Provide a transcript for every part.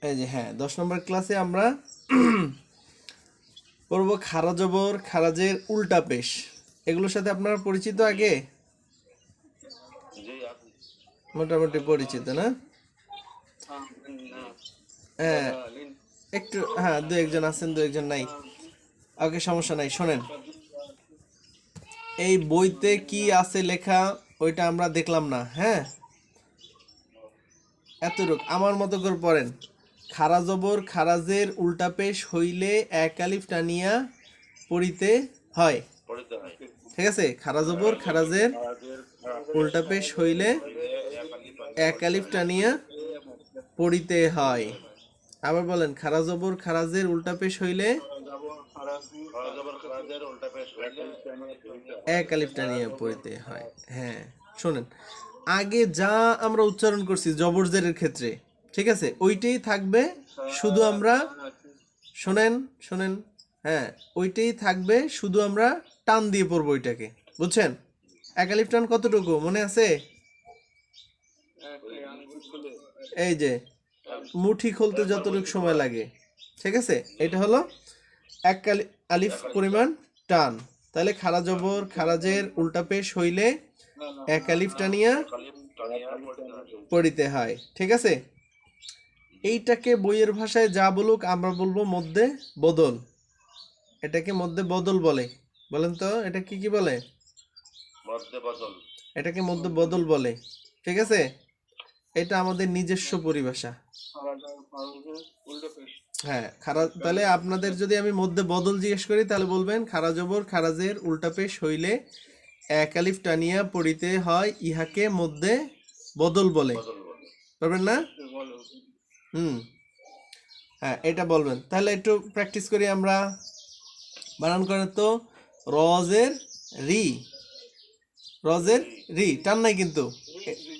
এই যে হ্যাঁ 10 নম্বর ক্লাসে আমরা পড়ব খারা জবর খারাজের উল্টা পেশ। এগুলোর সাথে আপনারা পরিচিত আগে? মোটামুটি পরিচিত না? হ্যাঁ একটু, হ্যাঁ দু একজন আছেন দু একজন নাই। ওকে সমস্যা নাই। শোনেন, এই বইতে কি আছে লেখা ওইটা আমরা দেখলাম না। হ্যাঁ এতটুক আমার মতো করে পড়েন। খারা জবর খারাজের উল্টা পেশ হইলে এক আলিফ টানিয়া পড়িতে হয়। ঠিক আছে, খারা জবর খারাজের উল্টা পেশ হইলে এক আলিফ টানিয়া পড়িতে হয়। আবার বলেন, খারা জবর খারাজের উল্টা পেশ হইলে এক আলিফ টানিয়া পড়িতে হয়। হ্যাঁ শোনেন, আগে যা আমরা উচ্চারণ করছি জবরজেরের ক্ষেত্রে, ঠিক আছে, ওইটাই থাকবে। শুধু আমরা শোনেন শোনেন, হ্যাঁ ওইটাই থাকবে, শুধু আমরা টান দিয়ে পড়বো ওইটাকে। বুঝছেন? এক আলিফ টান কতটুকু মনে আছে? এই যে মুঠি খুলতে যতটুকু সময় লাগে, ঠিক আছে, এটা হলো এক আলিফ পরিমাণ টান। তাহলে খারা জবর খারাজের উল্টা পেশ হইলে এক আলিফ টানিয়া পড়িতে হয়। ঠিক আছে, এইটাকে বইয়ের ভাষায় যা বলুক আমরা বলবো মধ্যে বদল। এটাকে মধ্যে বদল বলে। বলেন তো এটা কি কি বলে? এটাকে মধ্যে বদল বলে। ঠিক আছে, এটা আমাদের নিজস্ব পরিভাষা। হ্যাঁ খারা, তাহলে আপনাদের যদি আমি মধ্যে বদল জিজ্ঞেস করি তাহলে বলবেন খারা জবর খারাজের উল্টা পেশ হইলে এক আলিফ টানিয়া পড়িতে হয়, ইহাকে মধ্যে বদল বলে। পারবেন না? হ্যাঁ এটা বলবেন। তাহলে একটু প্র্যাকটিস করি আমরা। বানান করেন তো। রজের রি, রজের রি টান নাই কিন্তু,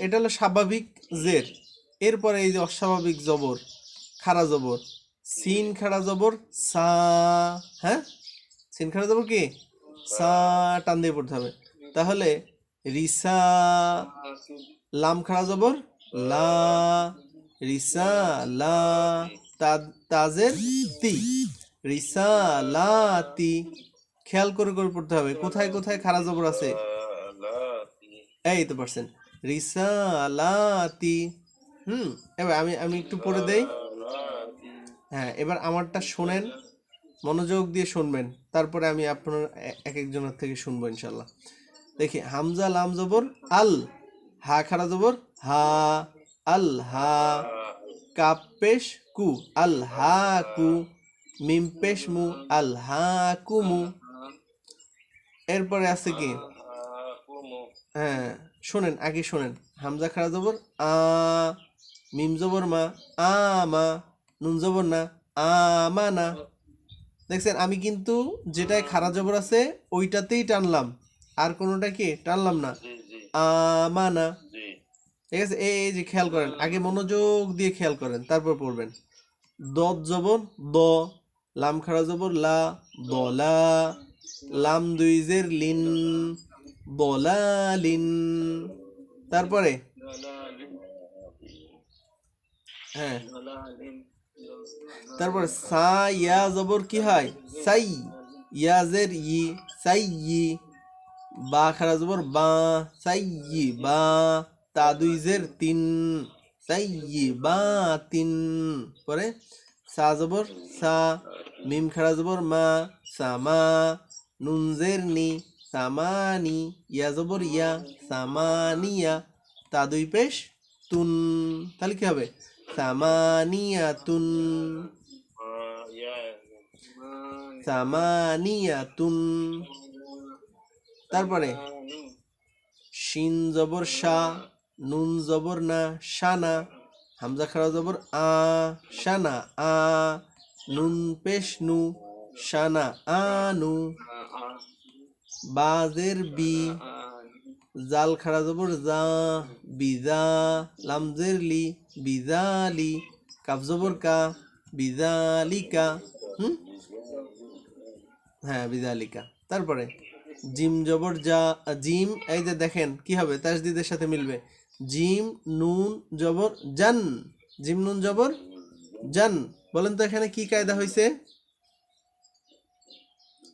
এটা হলো স্বাভাবিক জের। এরপরে এই যে অস্বাভাবিক জবর খারা জবর, সিন খাড়া জবর সা। হ্যাঁ সিন খাড়া জবর কি সা, টান দিয়ে পড়তে হবে। তাহলে রিসা, লাম খাড়া জবর লা, রিসা লা, তাজের তি, রিসা লা তি। খেয়াল করে করে পড়তে হবে কোথায় কোথায় খাড়া জবর আছে। এই তো পারছেন, রিসা লা তি। এবার আমি আমি একটু পড়ে দেই। হ্যাঁ এবার আমারটা শোনেন, মনোযোগ দিয়ে শুনবেন, তারপরে আমি আপনার এক একজনের থেকে শুনবো ইনশাল্লাহ। দেখি, হামজা লাম জবর আল, হা খাড়া জবর হা, আল হা। কাপ পেশ কু, আল হা কু। মিম পেশ মু, আল হা কুমু। এরপরে আছে কি, হ্যাঁ শোনেন আগে শোনেন, হামজা খাড়া জবর আ, মিম জবর মা, আ মা। নুন জবর না, আমানা। দেখছেন আমি কিন্তু যেটায় খাড়া জবর আছে ওইটাতেই টানলাম, আর কোনোটা কি টানলাম না। আমানা। ঠিক আছে, এই যে খেয়াল করেন, আগে মনোযোগ দিয়ে খেয়াল করেন তারপর পড়বেন। দদ জবর দ, লাম খাড়া জবর লা, দলা। লাম দুই জের লিন, বলালিন। তারপরে হ্যাঁ, তারপরে সা ইয়া জবর কি হয় সাই, ইয়াজের ই, সাই ই। বা খারা জবর বা, সাই ই বা। তা দুই জের তিন, সাই ই বা তিন। পরে সা জবর সা, মিম খারা জবর মা, সামা। নুন জের নি, সামানি। ইয়া জবর ইয়া, সামানিয়া। তা দুই পেশ তুন, তাহলে কি হবে সামানিয়াতুন, সামানিয়াতুন। তারপরে শিন জবর শা, নুন জবর না, শানা। হামজা খাড়া জবর আ, শানা আ। নুন পেশ নু, শানা আনু। বাজের বি, জাল খাড়া জবর জা, বিজা। লামজের লি, বিজালি। কাফ জবর কা, বিজালিকা। হ্যাঁ বিজালিকা। তারপরে জিম জবর যা, জিম এই যে দেখেন কি হবে, তাসদিদের সাথে মিলবে। জিম নুন জবর জান, জিম নুন জবর জান, বলেন তো এখানে কি কায়দা হয়েছে?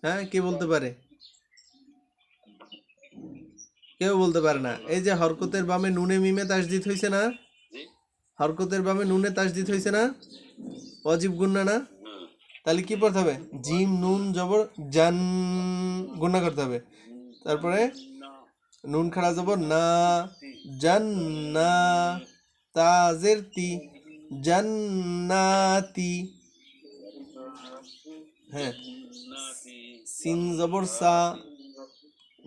হ্যাঁ, কে বলতে পারে? কেউ বলতে পারে না। এই যে হরকতের বামে নুনে মিমে তাসদিদ হয়েছে না? হরকতের বামে নুনে তাসদিদ হয়েছে না? অজীব গুন্না না? তাহলে কি পড়তে হবে? জিম নুন জবর জান, গুন্না করতে হবে। তারপরে নুন খাড়া জবর না, জান্না, তাজের তি, জান্নাতি। হ্যাঁ, সিন জবর সা,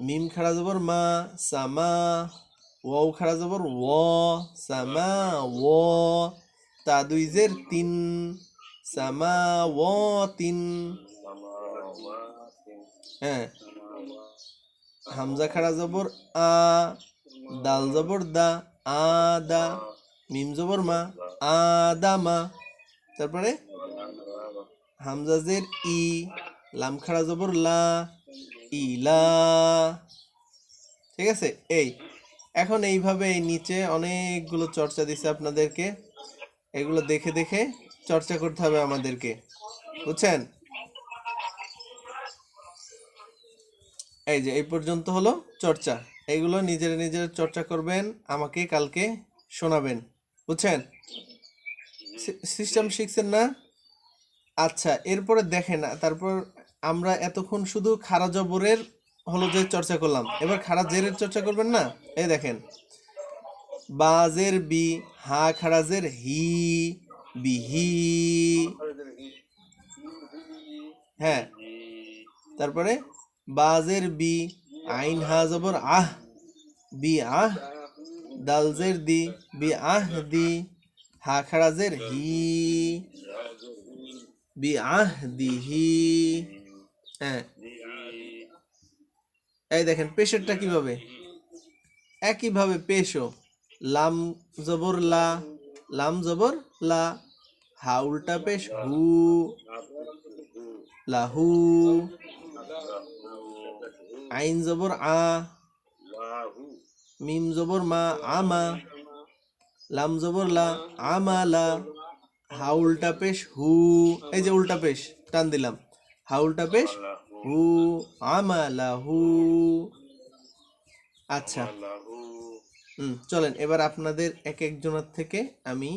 মিম খাড়া জবর মা, সামা, ওয়াও খাড়া জবর ও, সামা ও, তা দুই জের তিন, সামা ও তিন। হ্যাঁ, হামজা খাড়া জবর আ, দাল জবর দা, আ দা, মিম জবর মা, আদামা। তারপরে হামজা জের ই, লাম খাড়া জবর লা, ইলা। ঠিক আছে, এই এখন এইভাবে এই নিচে অনেকগুলো চর্চা দিছে আপনাদেরকে, এগুলো দেখে দেখে চর্চা করতে হবে আমাদেরকে, বুঝছেন? এই যে এই পর্যন্ত হলো চর্চা, এইগুলো নিজের নিজের চর্চা করবেন, আমাকে কালকে শোনাবেন, বুঝছেন? সিস্টেম শিখছেন না? আচ্ছা, এরপরে দেখেন, তারপর আমরা এতক্ষণ শুধু খাড়া জবরের হলো যে চর্চা করলাম, এবার খাড়া জেরের চর্চা করবেন না? এই দেখেন, বাজের বি, হা খাড়াজের হি, বিহি। হ্যাঁ, তারপরে বাজের বি, আইন হা জবর আহ, বি আহ, দালজের দি, বি আহ দি, হা খাড়াজের হি, বি আহ দিহি। হ্যাঁ, এই দেখেন পেশেরটা কিভাবে, একইভাবে পেশও, লাম জবর লা, লাম জবর লা, হা উল্টা পেশ হু, লাহু, আইন জবর আ, মিম জবর মা, আমা, লাম জবর লা, আমালা, হা উল্টা পেশ হু, এই যে উল্টা পেশ টান দিলাম, হা উল্টা পেশ হু, আমালাহু। আচ্ছা, চলেন এবার আপনাদের এক একজনের থেকে আমি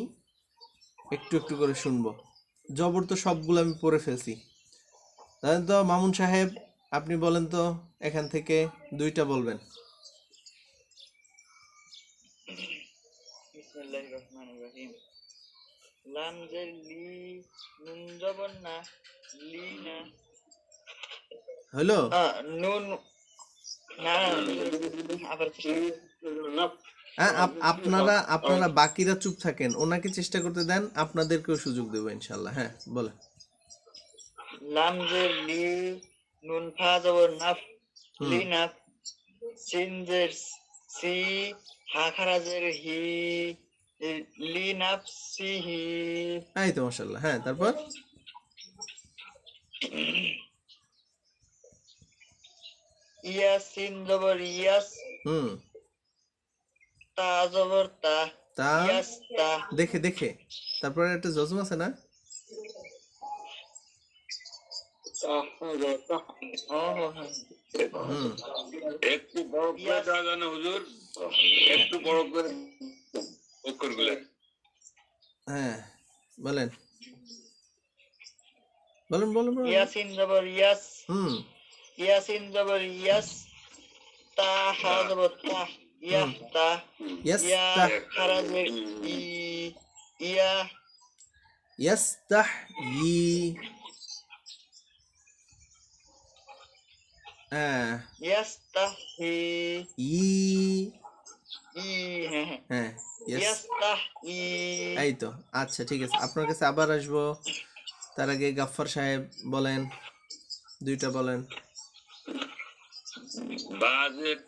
একটু একটু করে শুনবো। জবর তো সবগুলো আমি পড়ে ফেলছি, তাহলে তো মামুন সাহেব আপনি বলেন তো, এখান থেকে দুইটা বলবেন। বিসমিল্লাহির রহমানির রহিম। লাম জের লি, নুন জবর না, লি না। হলো? নুন না, আবার আপনারা আপনারা বাকিরা চুপ থাকেন, ওনাকে চেষ্টা করতে দেন, আপনাদেরকেও সুযোগ দেবো ইনশাল্লাহ। হ্যাঁ, বলেন। লাম জের লি, নুন ফা জবর নাফ, লি হুম, নাফ। সিন জের সি, হা খারাজের হি, লি নাফ সিহি। এই তো মাশাআল্লাহ। হ্যাঁ, তারপর ইয়াসিন জবর ইয়াস, হুম, তা জবর তা, তা ইয়াস তা। দেখে দেখে, তারপরে একটা জজম আছে না? হুম, একটু বড় করে দেওয়া যায় না হুজুর, একটু বড় করে অক্ষরগুলো। হ্যাঁ, বলেন বলেন বলেন বলেন। ইয়াসিন জবর ইয়াস, হুম, ইয়াসিন জবর ইয়াস, তা হা জবর তা, ইয়াহ তা। ইয়া ইয়াস্তাহ, খারাজের ই, ইয়া। ইয়াস্তাহয়ি। হ্যাঁ, ইয়াস্তাহি, ই, ই। হ্যাঁ হ্যাঁ, হ্যাঁ, ইয়াস্তাহি। এই তো। আচ্ছা, ঠিক আছে, আপনার কাছে আবার আসবো, তার আগে গাফফার সাহেব বলেন, দুইটা বলেন। বাজের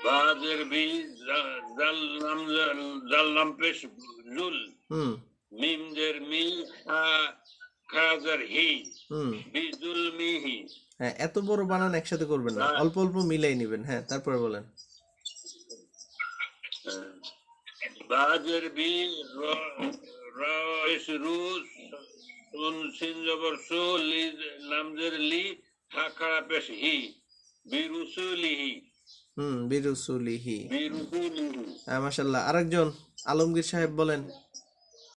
বাজের বি, জাল নাম পেশ জুল, হুম, মিম জের মি, খাজার হি, হুম, বিজুল মিহি। হ্যাঁ, এত বড় বানান একসাথে করবেন না, অল্প অল্প মিলাই নিবেন। হ্যাঁ, তারপরে বলেন। বাজের বি, রা ইস রুস সুন সিন জবর সু লি লামজের লি হা খাড়া পেশ হি বিরুসুলিহি বিরুসুলিহি। বিরুসুলিহি মাশাআল্লাহ। আরেকজন আলমগীর সাহেব বলেন।